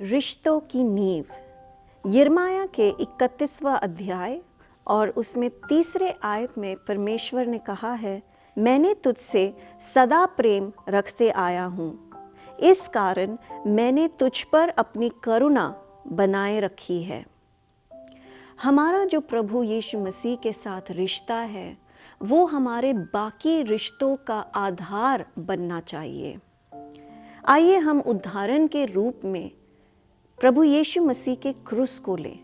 रिश्तों की नींव। यिर्मयाह के 31वां अध्याय और उसमें 3 आयत में परमेश्वर ने कहा है, मैंने तुझसे सदा प्रेम रखते आया हूँ, इस कारण मैंने तुझ पर अपनी करुणा बनाए रखी है। हमारा जो प्रभु यीशु मसीह के साथ रिश्ता है वो हमारे बाकी रिश्तों का आधार बनना चाहिए। आइए हम उदाहरण के रूप में प्रभु यीशु मसीह के क्रूस को लें।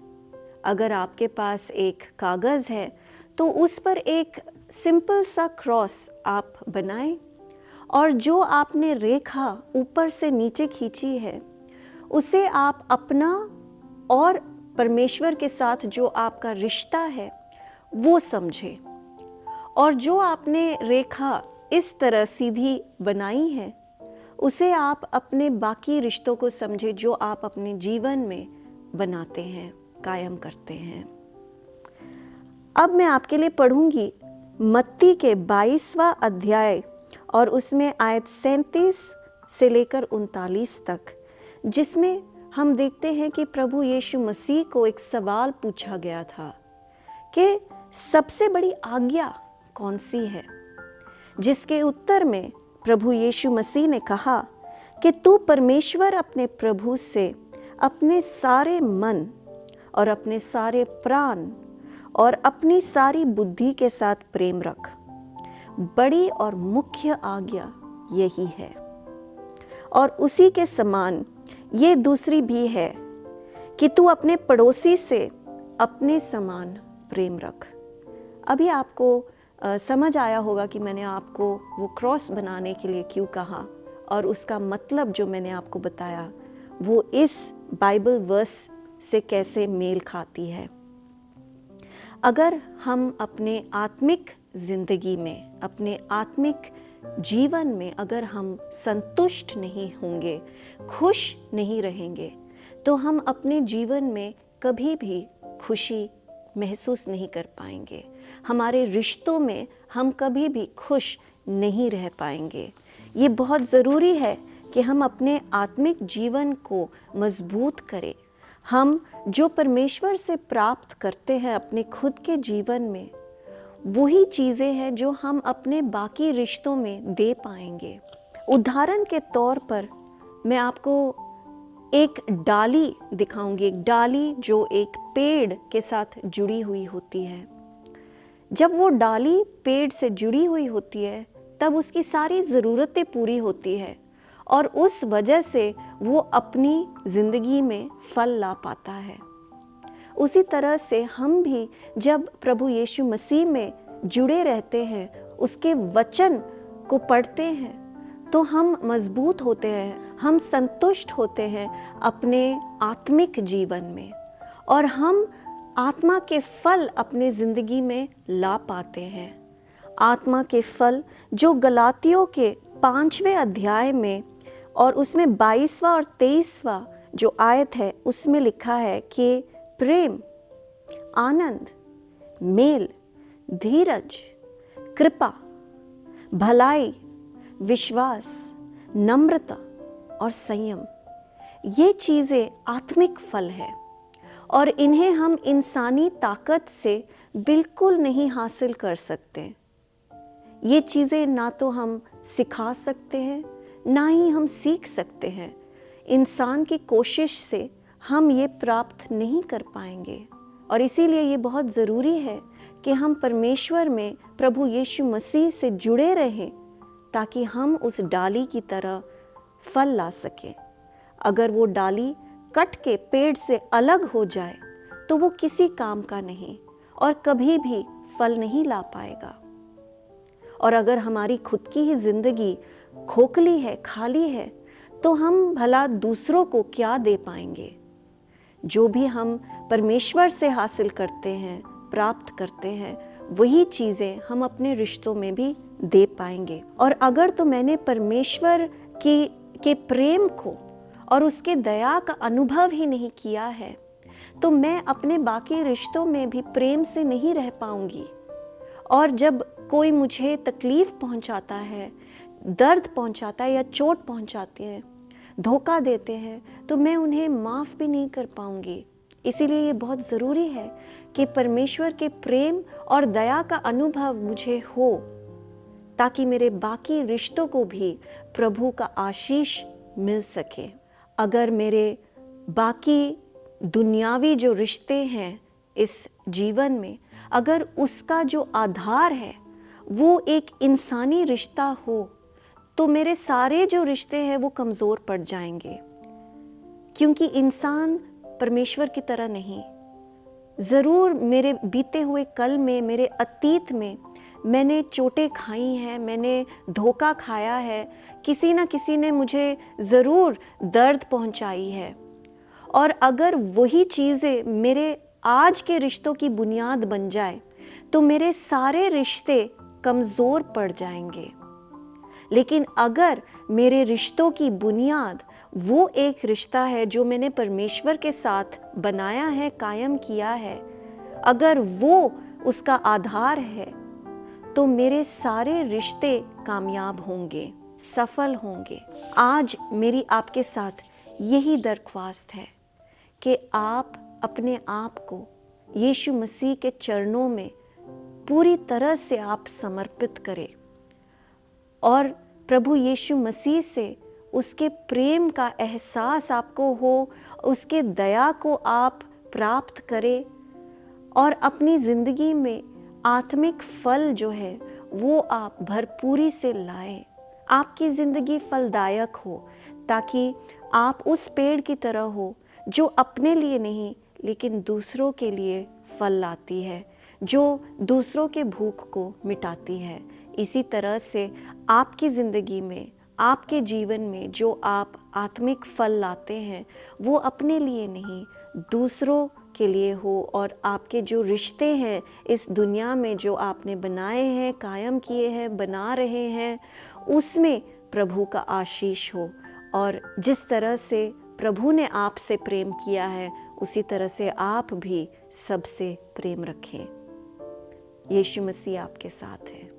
अगर आपके पास एक कागज़ है तो उस पर एक सिंपल सा क्रॉस आप बनाएं और जो आपने रेखा ऊपर से नीचे खींची है उसे आप अपना और परमेश्वर के साथ जो आपका रिश्ता है वो समझें। और जो आपने रेखा इस तरह सीधी बनाई है उसे आप अपने बाकी रिश्तों को समझें जो आप अपने जीवन में बनाते हैं, कायम करते हैं। अब मैं आपके लिए पढ़ूंगी मत्ती के 22वां अध्याय और उसमें आयत 37 से लेकर 39 तक, जिसमें हम देखते हैं कि प्रभु यीशु मसीह को एक सवाल पूछा गया था कि सबसे बड़ी आज्ञा कौन सी है, जिसके उत्तर में प्रभु यीशु मसीह ने कहा कि तू परमेश्वर अपने प्रभु से अपने सारे मन और अपने सारे प्राण और अपनी सारी बुद्धि के साथ प्रेम रख। बड़ी और मुख्य आज्ञा यही है और उसी के समान ये दूसरी भी है कि तू अपने पड़ोसी से अपने समान प्रेम रख। अभी आपको समझ आया होगा कि मैंने आपको वो क्रॉस बनाने के लिए क्यों कहा और उसका मतलब जो मैंने आपको बताया वो इस बाइबल वर्स से कैसे मेल खाती है। अगर हम अपने आत्मिक जिंदगी में, अपने आत्मिक जीवन में अगर हम संतुष्ट नहीं होंगे, खुश नहीं रहेंगे, तो हम अपने जीवन में कभी भी खुशी महसूस नहीं कर पाएंगे। हमारे रिश्तों में हम कभी भी खुश नहीं रह पाएंगे। ये बहुत ज़रूरी है कि हम अपने आत्मिक जीवन को मजबूत करें। हम जो परमेश्वर से प्राप्त करते हैं अपने खुद के जीवन में, वही चीज़ें हैं जो हम अपने बाकी रिश्तों में दे पाएंगे। उदाहरण के तौर पर मैं आपको एक डाली दिखाऊंगी, एक डाली जो एक पेड़ के साथ जुड़ी हुई होती है। जब वो डाली पेड़ से जुड़ी हुई होती है तब उसकी सारी ज़रूरतें पूरी होती है और उस वजह से वो अपनी ज़िंदगी में फल ला पाता है। उसी तरह से हम भी जब प्रभु यीशु मसीह में जुड़े रहते हैं, उसके वचन को पढ़ते हैं, तो हम मजबूत होते हैं, हम संतुष्ट होते हैं अपने आत्मिक जीवन में और हम आत्मा के फल अपने ज़िंदगी में ला पाते हैं। आत्मा के फल जो गलातियों के 5वें अध्याय में और उसमें 22वां और 23वां जो आयत है उसमें लिखा है कि प्रेम, आनंद, मेल, धीरज, कृपा, भलाई, विश्वास, नम्रता और संयम, ये चीज़ें आत्मिक फल है और इन्हें हम इंसानी ताकत से बिल्कुल नहीं हासिल कर सकते। ये चीज़ें ना तो हम सिखा सकते हैं ना ही हम सीख सकते हैं। इंसान की कोशिश से हम ये प्राप्त नहीं कर पाएंगे और इसीलिए ये बहुत ज़रूरी है कि हम परमेश्वर में प्रभु यीशु मसीह से जुड़े रहें ताकि हम उस डाली की तरह फल ला सकें। अगर वो डाली कट के पेड़ से अलग हो जाए तो वो किसी काम का नहीं और कभी भी फल नहीं ला पाएगा। और अगर हमारी खुद की ही जिंदगी खोखली है, खाली है, तो हम भला दूसरों को क्या दे पाएंगे। जो भी हम परमेश्वर से हासिल करते हैं, प्राप्त करते हैं, वही चीज़ें हम अपने रिश्तों में भी दे पाएंगे। और अगर तो मैंने परमेश्वर के प्रेम को और उसके दया का अनुभव ही नहीं किया है तो मैं अपने बाकी रिश्तों में भी प्रेम से नहीं रह पाऊंगी। और जब कोई मुझे तकलीफ़ पहुंचाता है, दर्द पहुंचाता है या चोट पहुंचाती है, धोखा देते हैं तो मैं उन्हें माफ़ भी नहीं कर पाऊंगी। इसीलिए ये बहुत ज़रूरी है कि परमेश्वर के प्रेम और दया का अनुभव मुझे हो, ताकि मेरे बाकी रिश्तों को भी प्रभु का आशीष मिल सके। अगर मेरे बाकी दुनियावी जो रिश्ते हैं इस जीवन में, अगर उसका जो आधार है वो एक इंसानी रिश्ता हो, तो मेरे सारे जो रिश्ते हैं वो कमज़ोर पड़ जाएंगे, क्योंकि इंसान परमेश्वर की तरह नहीं। ज़रूर मेरे बीते हुए कल में, मेरे अतीत में मैंने चोटें खाई हैं, मैंने धोखा खाया है, किसी न किसी ने मुझे ज़रूर दर्द पहुंचाई है। और अगर वही चीज़ें मेरे आज के रिश्तों की बुनियाद बन जाए तो मेरे सारे रिश्ते कमज़ोर पड़ जाएंगे। लेकिन अगर मेरे रिश्तों की बुनियाद वो एक रिश्ता है जो मैंने परमेश्वर के साथ बनाया है, कायम किया है, अगर वो उसका आधार है, तो मेरे सारे रिश्ते कामयाब होंगे, सफल होंगे। आज मेरी आपके साथ यही दरख्वास्त है कि आप अपने आप को यीशु मसीह के चरणों में पूरी तरह से आप समर्पित करें और प्रभु यीशु मसीह से उसके प्रेम का एहसास आपको हो, उसके दया को आप प्राप्त करें और अपनी ज़िंदगी में आत्मिक फल जो है वो आप भरपूरी से लाएं। आपकी ज़िंदगी फलदायक हो, ताकि आप उस पेड़ की तरह हो जो अपने लिए नहीं लेकिन दूसरों के लिए फल लाती है, जो दूसरों के भूख को मिटाती है। इसी तरह से आपकी ज़िंदगी में, आपके जीवन में जो आप आत्मिक फल लाते हैं वो अपने लिए नहीं दूसरों के लिए हो, और आपके जो रिश्ते हैं इस दुनिया में जो आपने बनाए हैं, कायम किए हैं, बना रहे हैं, उसमें प्रभु का आशीष हो। और जिस तरह से प्रभु ने आपसे प्रेम किया है उसी तरह से आप भी सबसे प्रेम रखें। यीशु मसीह आपके साथ है।